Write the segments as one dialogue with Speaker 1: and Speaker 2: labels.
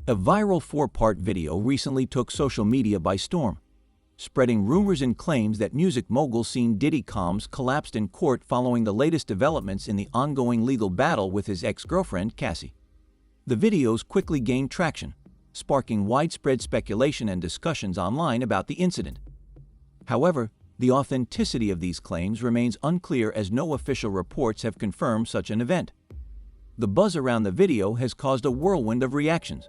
Speaker 1: A viral 4-part video recently took social media by storm, spreading rumors and claims that music mogul scene Diddy Combs collapsed in court following the latest developments in the ongoing legal battle with his ex-girlfriend, Cassie. The videos quickly gained traction, sparking widespread speculation and discussions online about the incident. However, the authenticity of these claims remains unclear as no official reports have confirmed such an event. The buzz around the video has caused a whirlwind of reactions,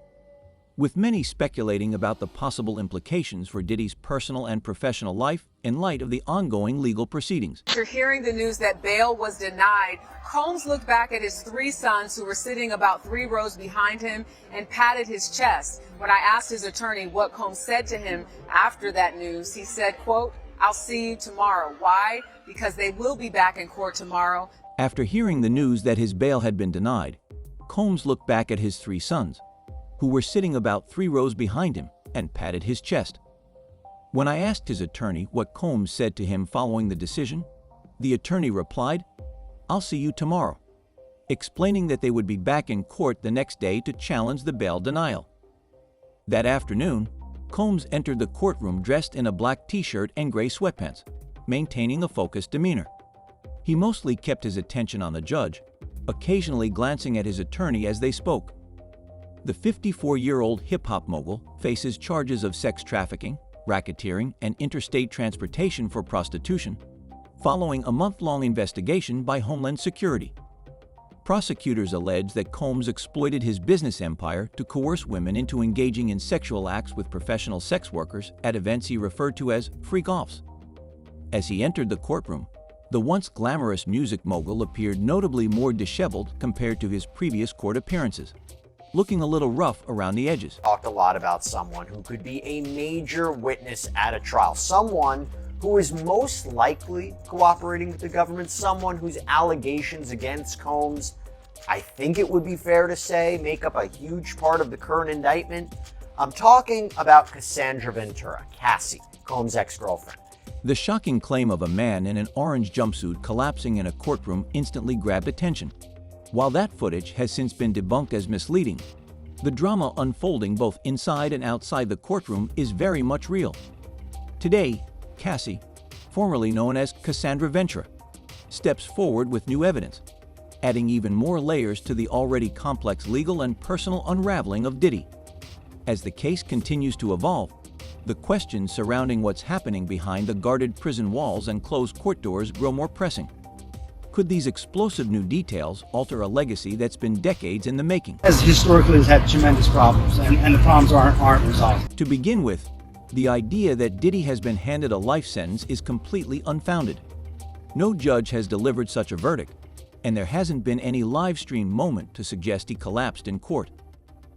Speaker 1: with many speculating about the possible implications for Diddy's personal and professional life in light of the ongoing legal proceedings.
Speaker 2: After hearing the news that bail was denied, Combs looked back at his 3 sons who were sitting about 3 rows behind him and patted his chest. When I asked his attorney what Combs said to him after that news, he said, quote, "I'll see you tomorrow." Why? Because they will be back in court tomorrow.
Speaker 1: After hearing the news that his bail had been denied, Combs looked back at his 3 sons, who were sitting about 3 rows behind him, and patted his chest. When I asked his attorney what Combs said to him following the decision, the attorney replied, "I'll see you tomorrow," explaining that they would be back in court the next day to challenge the bail denial. That afternoon, Combs entered the courtroom dressed in a black t-shirt and gray sweatpants, maintaining a focused demeanor. He mostly kept his attention on the judge, occasionally glancing at his attorney as they spoke. The 54-year-old hip-hop mogul faces charges of sex trafficking, racketeering, and interstate transportation for prostitution, following a month-long investigation by Homeland Security. Prosecutors allege that Combs exploited his business empire to coerce women into engaging in sexual acts with professional sex workers at events he referred to as freak-offs. As he entered the courtroom, the once glamorous music mogul appeared notably more disheveled compared to his previous court appearances, looking a little rough around the edges.
Speaker 3: Talked a lot about someone who could be a major witness at a trial, someone who is most likely cooperating with the government, someone whose allegations against Combs, I think it would be fair to say, make up a huge part of the current indictment. I'm talking about Cassandra Ventura, Cassie, Combs' ex-girlfriend.
Speaker 1: The shocking claim of a man in an orange jumpsuit collapsing in a courtroom instantly grabbed attention. While that footage has since been debunked as misleading, the drama unfolding both inside and outside the courtroom is very much real. Today, Cassie, formerly known as Cassandra Ventura, steps forward with new evidence, adding even more layers to the already complex legal and personal unraveling of Diddy. As the case continues to evolve, the questions surrounding what's happening behind the guarded prison walls and closed court doors grow more pressing. Could these explosive new details alter a legacy that's been decades in the making?
Speaker 4: As historically has had tremendous problems, and the problems aren't resolved.
Speaker 1: To begin with, the idea that Diddy has been handed a life sentence is completely unfounded. No judge has delivered such a verdict, and there hasn't been any live-stream moment to suggest he collapsed in court.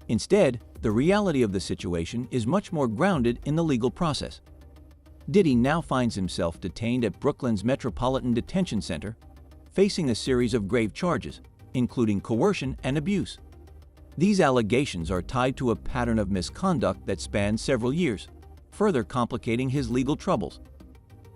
Speaker 1: Instead, the reality of the situation is much more grounded in the legal process. Diddy now finds himself detained at Brooklyn's Metropolitan Detention Center, facing a series of grave charges, including coercion and abuse. These allegations are tied to a pattern of misconduct that spans several years, further complicating his legal troubles.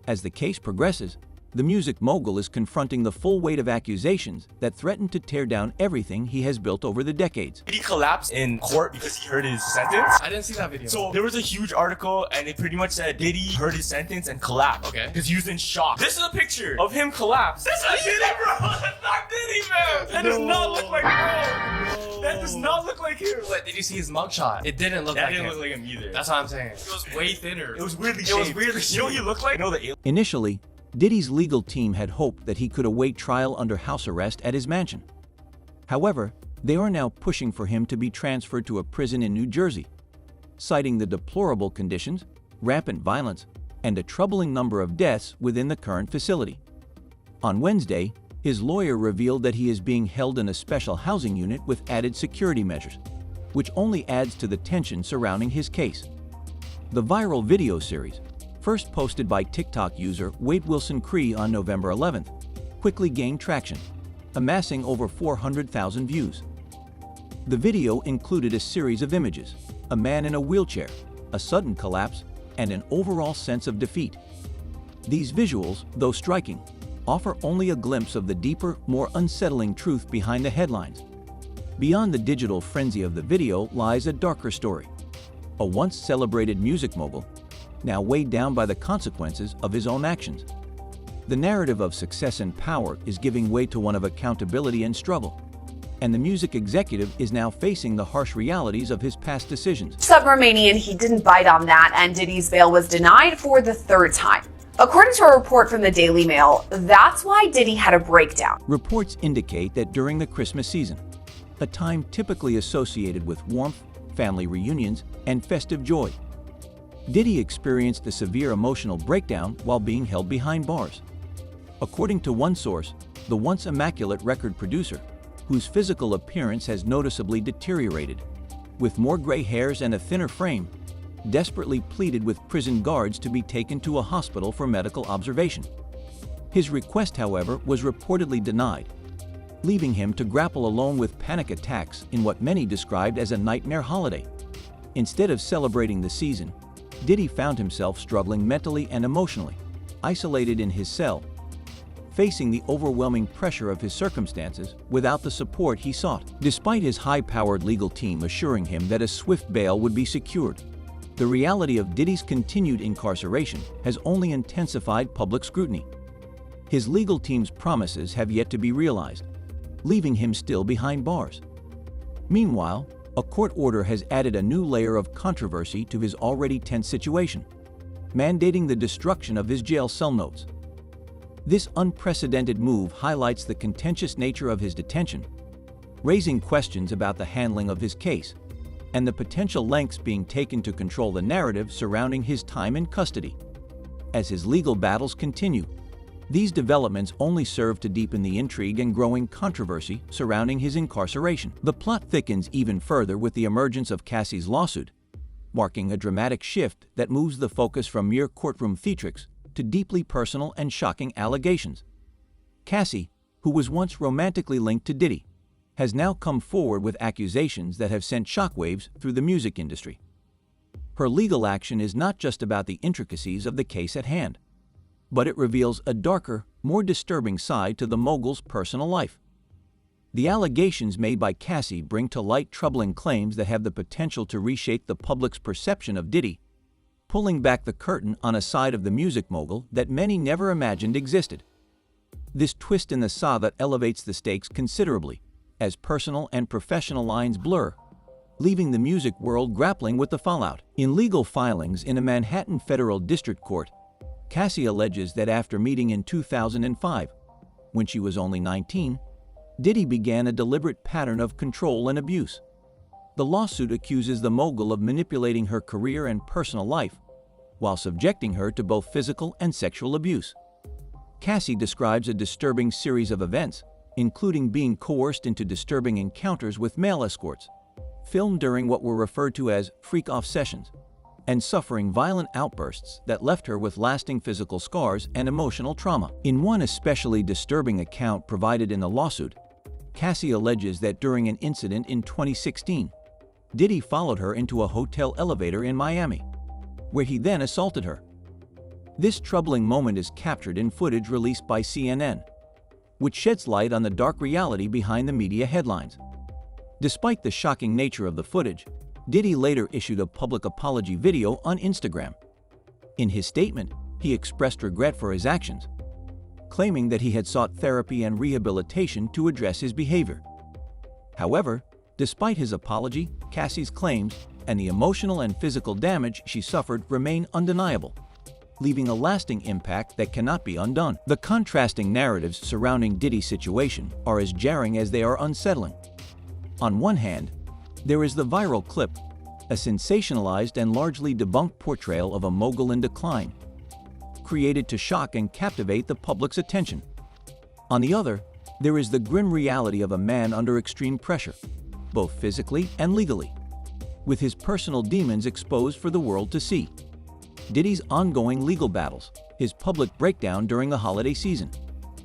Speaker 1: As the case progresses, the music mogul is confronting the full weight of accusations that threaten to tear down everything he has built over the decades.
Speaker 5: He collapsed in court because he heard his sentence.
Speaker 6: I didn't see that video.
Speaker 5: So there was a huge article and it pretty much said Diddy heard his sentence and collapsed.
Speaker 6: Okay.
Speaker 5: Because he was in shock. This is a picture of him collapse. That's not Diddy, bro. That's not Diddy, man. That does not look like him. That does not look like him.
Speaker 6: But did you see his mugshot? It didn't look
Speaker 5: That
Speaker 6: like
Speaker 5: didn't
Speaker 6: him.
Speaker 5: look like him either.
Speaker 6: That's what I'm saying. It was way thinner.
Speaker 5: It was weirdly
Speaker 6: It
Speaker 5: shaped.
Speaker 6: was weirdly
Speaker 5: You know what he looked like? You know the alien?
Speaker 1: Initially, Diddy's legal team had hoped that he could await trial under house arrest at his mansion. However, they are now pushing for him to be transferred to a prison in New Jersey, citing the deplorable conditions, rampant violence, and a troubling number of deaths within the current facility. On Wednesday, his lawyer revealed that he is being held in a special housing unit with added security measures, which only adds to the tension surrounding his case. The viral video series, first posted by TikTok user Wade Wilson Cree on November 11th, quickly gained traction, amassing over 400,000 views. The video included a series of images, a man in a wheelchair, a sudden collapse, and an overall sense of defeat. These visuals, though striking, offer only a glimpse of the deeper, more unsettling truth behind the headlines. Beyond the digital frenzy of the video lies a darker story. A once celebrated music mogul, now weighed down by the consequences of his own actions. The narrative of success and power is giving way to one of accountability and struggle, and the music executive is now facing the harsh realities of his past decisions.
Speaker 7: Subramanian, he didn't bite on that, and Diddy's bail was denied for the third time. According to a report from the Daily Mail, that's why Diddy had a breakdown.
Speaker 1: Reports indicate that during the Christmas season, a time typically associated with warmth, family reunions, and festive joy, Diddy experienced a severe emotional breakdown while being held behind bars. According to one source, the once immaculate record producer, whose physical appearance has noticeably deteriorated, with more gray hairs and a thinner frame, desperately pleaded with prison guards to be taken to a hospital for medical observation. His request, however, was reportedly denied, leaving him to grapple alone with panic attacks in what many described as a nightmare holiday. Instead of celebrating the season, Diddy found himself struggling mentally and emotionally, isolated in his cell, facing the overwhelming pressure of his circumstances without the support he sought. Despite his high-powered legal team assuring him that a swift bail would be secured, the reality of Diddy's continued incarceration has only intensified public scrutiny. His legal team's promises have yet to be realized, leaving him still behind bars. Meanwhile, a court order has added a new layer of controversy to his already tense situation, mandating the destruction of his jail cell notes. This unprecedented move highlights the contentious nature of his detention, raising questions about the handling of his case and the potential lengths being taken to control the narrative surrounding his time in custody. As his legal battles continue, these developments only serve to deepen the intrigue and growing controversy surrounding his incarceration. The plot thickens even further with the emergence of Cassie's lawsuit, marking a dramatic shift that moves the focus from mere courtroom theatrics to deeply personal and shocking allegations. Cassie, who was once romantically linked to Diddy, has now come forward with accusations that have sent shockwaves through the music industry. Her legal action is not just about the intricacies of the case at hand, but it reveals a darker, more disturbing side to the mogul's personal life. The allegations made by Cassie bring to light troubling claims that have the potential to reshape the public's perception of Diddy, pulling back the curtain on a side of the music mogul that many never imagined existed. This twist in the saga elevates the stakes considerably, as personal and professional lines blur, leaving the music world grappling with the fallout. In legal filings in a Manhattan federal district court, Cassie alleges that after meeting in 2005, when she was only 19, Diddy began a deliberate pattern of control and abuse. The lawsuit accuses the mogul of manipulating her career and personal life, while subjecting her to both physical and sexual abuse. Cassie describes a disturbing series of events, including being coerced into disturbing encounters with male escorts, filmed during what were referred to as freak-off sessions, and suffering violent outbursts that left her with lasting physical scars and emotional trauma. In one especially disturbing account provided in the lawsuit, Cassie alleges that during an incident in 2016, Diddy followed her into a hotel elevator in Miami, where he then assaulted her. This troubling moment is captured in footage released by CNN, which sheds light on the dark reality behind the media headlines. Despite the shocking nature of the footage, Diddy later issued a public apology video on Instagram. In his statement, he expressed regret for his actions, claiming that he had sought therapy and rehabilitation to address his behavior. However, despite his apology, Cassie's claims and the emotional and physical damage she suffered remain undeniable, leaving a lasting impact that cannot be undone. The contrasting narratives surrounding Diddy's situation are as jarring as they are unsettling. On one hand, there is the viral clip, a sensationalized and largely debunked portrayal of a mogul in decline, created to shock and captivate the public's attention. On the other, there is the grim reality of a man under extreme pressure, both physically and legally, with his personal demons exposed for the world to see. Diddy's ongoing legal battles, his public breakdown during the holiday season,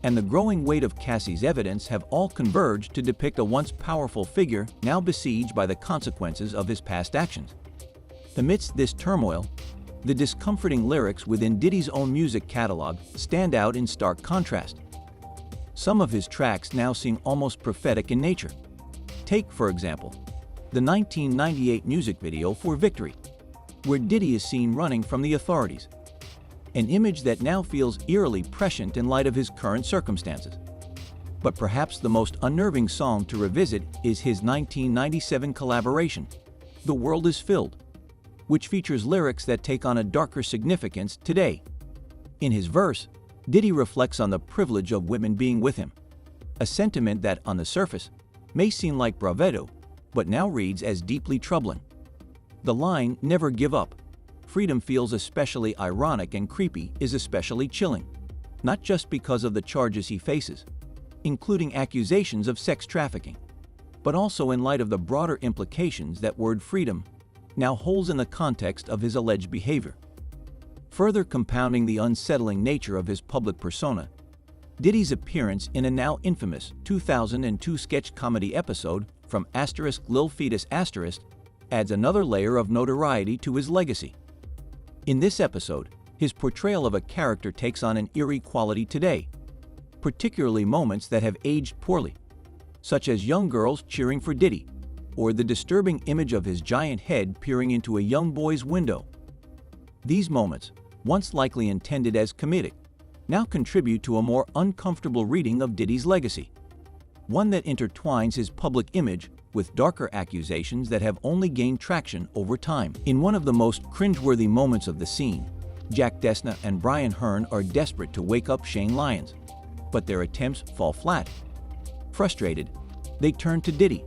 Speaker 1: and the growing weight of Cassie's evidence have all converged to depict a once powerful figure now besieged by the consequences of his past actions. Amidst this turmoil, the discomforting lyrics within Diddy's own music catalog stand out in stark contrast. Some of his tracks now seem almost prophetic in nature, Take, for example, the 1998 music video for Victory, where Diddy is seen running from the authorities, an image that now feels eerily prescient in light of his current circumstances. But perhaps the most unnerving song to revisit is his 1997 collaboration, The World Is Filled, which features lyrics that take on a darker significance today. In his verse, Diddy reflects on the privilege of women being with him, a sentiment that, on the surface, may seem like bravado, but now reads as deeply troubling. The line, "Never give up. Freedom feels especially ironic and creepy," is especially chilling, not just because of the charges he faces, including accusations of sex trafficking, but also in light of the broader implications that word freedom now holds in the context of his alleged behavior. Further compounding the unsettling nature of his public persona, Diddy's appearance in a now infamous 2002 sketch comedy episode from Lil Fetus adds another layer of notoriety to his legacy. In this episode, his portrayal of a character takes on an eerie quality today, particularly moments that have aged poorly, such as young girls cheering for Diddy, or the disturbing image of his giant head peering into a young boy's window. These moments, once likely intended as comedic, now contribute to a more uncomfortable reading of Diddy's legacy, one that intertwines his public image with darker accusations that have only gained traction over time. In one of the most cringeworthy moments of the scene, Jack Dessna and Brian Hearn are desperate to wake up Shane Lyons, but their attempts fall flat. Frustrated, they turn to Diddy,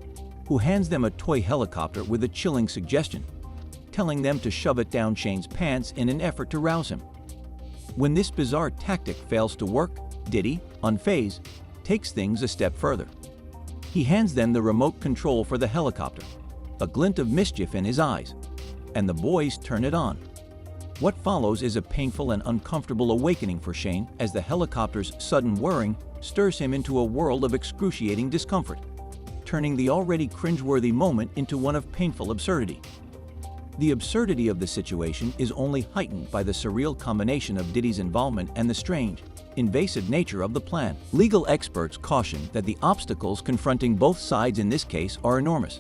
Speaker 1: who hands them a toy helicopter with a chilling suggestion, telling them to shove it down Shane's pants in an effort to rouse him. When this bizarre tactic fails to work, Diddy, unfazed, takes things a step further. He hands them the remote control for the helicopter, a glint of mischief in his eyes, and the boys turn it on. What follows is a painful and uncomfortable awakening for Shane as the helicopter's sudden whirring stirs him into a world of excruciating discomfort, turning the already cringeworthy moment into one of painful absurdity. The absurdity of the situation is only heightened by the surreal combination of Diddy's involvement and the strange, invasive nature of the plan. Legal experts caution that the obstacles confronting both sides in this case are enormous.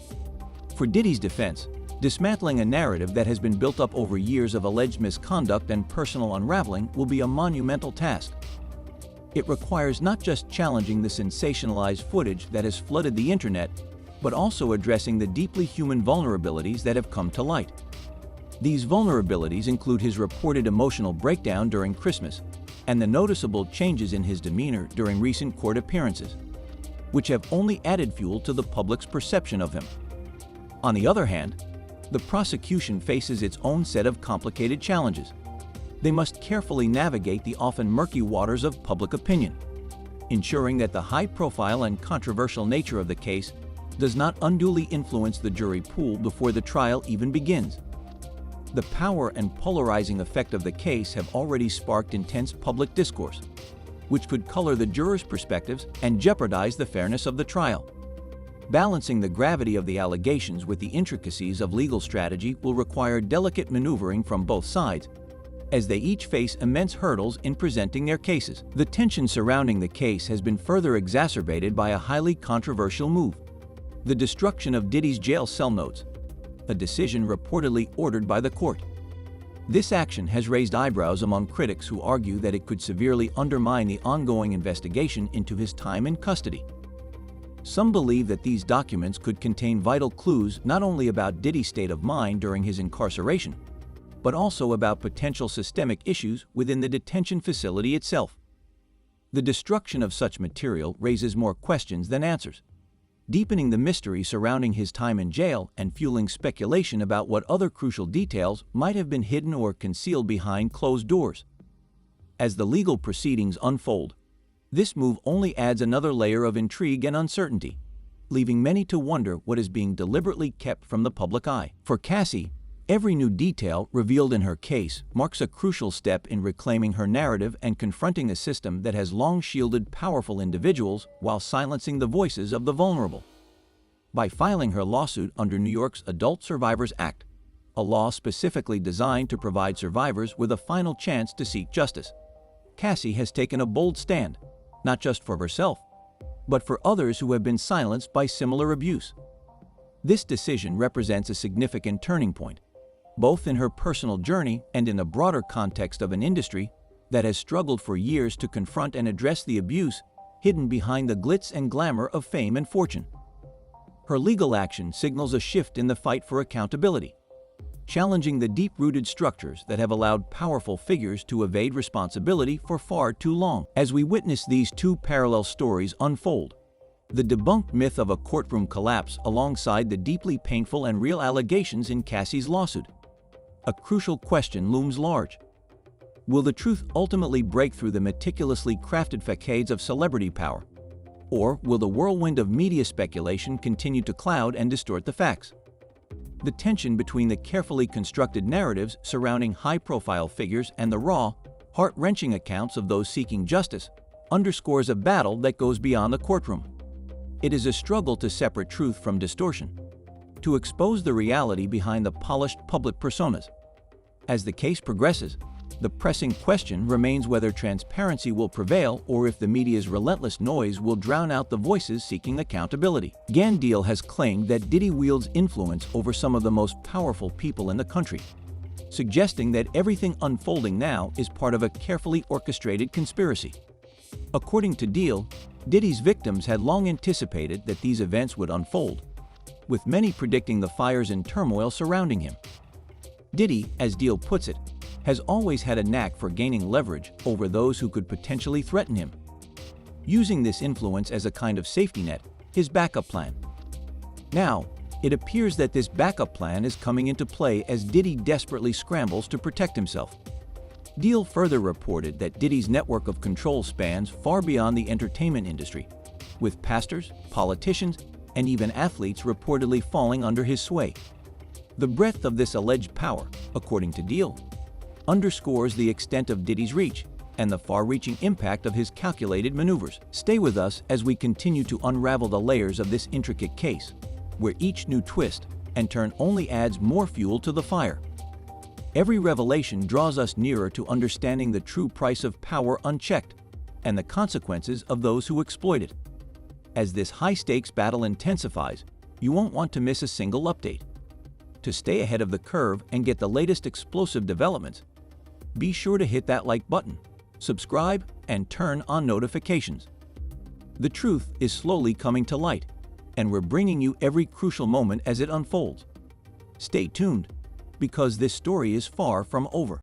Speaker 1: For Diddy's defense, dismantling a narrative that has been built up over years of alleged misconduct and personal unraveling will be a monumental task. It requires not just challenging the sensationalized footage that has flooded the internet, but also addressing the deeply human vulnerabilities that have come to light. These vulnerabilities include his reported emotional breakdown during Christmas and the noticeable changes in his demeanor during recent court appearances, which have only added fuel to the public's perception of him. On the other hand, the prosecution faces its own set of complicated challenges. They must carefully navigate the often murky waters of public opinion, ensuring that the high-profile and controversial nature of the case does not unduly influence the jury pool before the trial even begins. The power and polarizing effect of the case have already sparked intense public discourse, which could color the jurors' perspectives and jeopardize the fairness of the trial. Balancing the gravity of the allegations with the intricacies of legal strategy will require delicate maneuvering from both sides, as they each face immense hurdles in presenting their cases. The tension surrounding the case has been further exacerbated by a highly controversial move: the destruction of Diddy's jail cell notes, a decision reportedly ordered by the court. This action has raised eyebrows among critics who argue that it could severely undermine the ongoing investigation into his time in custody. Some believe that these documents could contain vital clues not only about Diddy's state of mind during his incarceration, but also about potential systemic issues within the detention facility itself. The destruction of such material raises more questions than answers, deepening the mystery surrounding his time in jail and fueling speculation about what other crucial details might have been hidden or concealed behind closed doors. As the legal proceedings unfold, this move only adds another layer of intrigue and uncertainty, leaving many to wonder what is being deliberately kept from the public eye. For Cassie, every new detail revealed in her case marks a crucial step in reclaiming her narrative and confronting a system that has long shielded powerful individuals while silencing the voices of the vulnerable. By filing her lawsuit under New York's Adult Survivors Act, a law specifically designed to provide survivors with a final chance to seek justice, Cassie has taken a bold stand, not just for herself, but for others who have been silenced by similar abuse. This decision represents a significant turning point, both in her personal journey and in the broader context of an industry that has struggled for years to confront and address the abuse hidden behind the glitz and glamour of fame and fortune. Her legal action signals a shift in the fight for accountability, challenging the deep-rooted structures that have allowed powerful figures to evade responsibility for far too long. As we witness these two parallel stories unfold, the debunked myth of a courtroom collapse alongside the deeply painful and real allegations in Cassie's lawsuit, a crucial question looms large. Will the truth ultimately break through the meticulously crafted facades of celebrity power? Or will the whirlwind of media speculation continue to cloud and distort the facts? The tension between the carefully constructed narratives surrounding high-profile figures and the raw, heart-wrenching accounts of those seeking justice underscores a battle that goes beyond the courtroom. It is a struggle to separate truth from distortion, to expose the reality behind the polished public personas. As the case progresses, the pressing question remains whether transparency will prevail or if the media's relentless noise will drown out the voices seeking accountability. Gandil has claimed that Diddy wields influence over some of the most powerful people in the country, suggesting that everything unfolding now is part of a carefully orchestrated conspiracy. According to Deal, Diddy's victims had long anticipated that these events would unfold, with many predicting the fires and turmoil surrounding him. Diddy, as Deal puts it, has always had a knack for gaining leverage over those who could potentially threaten him, using this influence as a kind of safety net, his backup plan. Now, it appears that this backup plan is coming into play as Diddy desperately scrambles to protect himself. Deal further reported that Diddy's network of control spans far beyond the entertainment industry, with pastors, politicians, and even athletes reportedly falling under his sway. The breadth of this alleged power, according to Deal, underscores the extent of Diddy's reach and the far-reaching impact of his calculated maneuvers. Stay with us as we continue to unravel the layers of this intricate case, where each new twist and turn only adds more fuel to the fire. Every revelation draws us nearer to understanding the true price of power unchecked and the consequences of those who exploit it. As this high-stakes battle intensifies, you won't want to miss a single update. To stay ahead of the curve and get the latest explosive developments, be sure to hit that like button, subscribe, and turn on notifications. The truth is slowly coming to light, and we're bringing you every crucial moment as it unfolds. Stay tuned, because this story is far from over.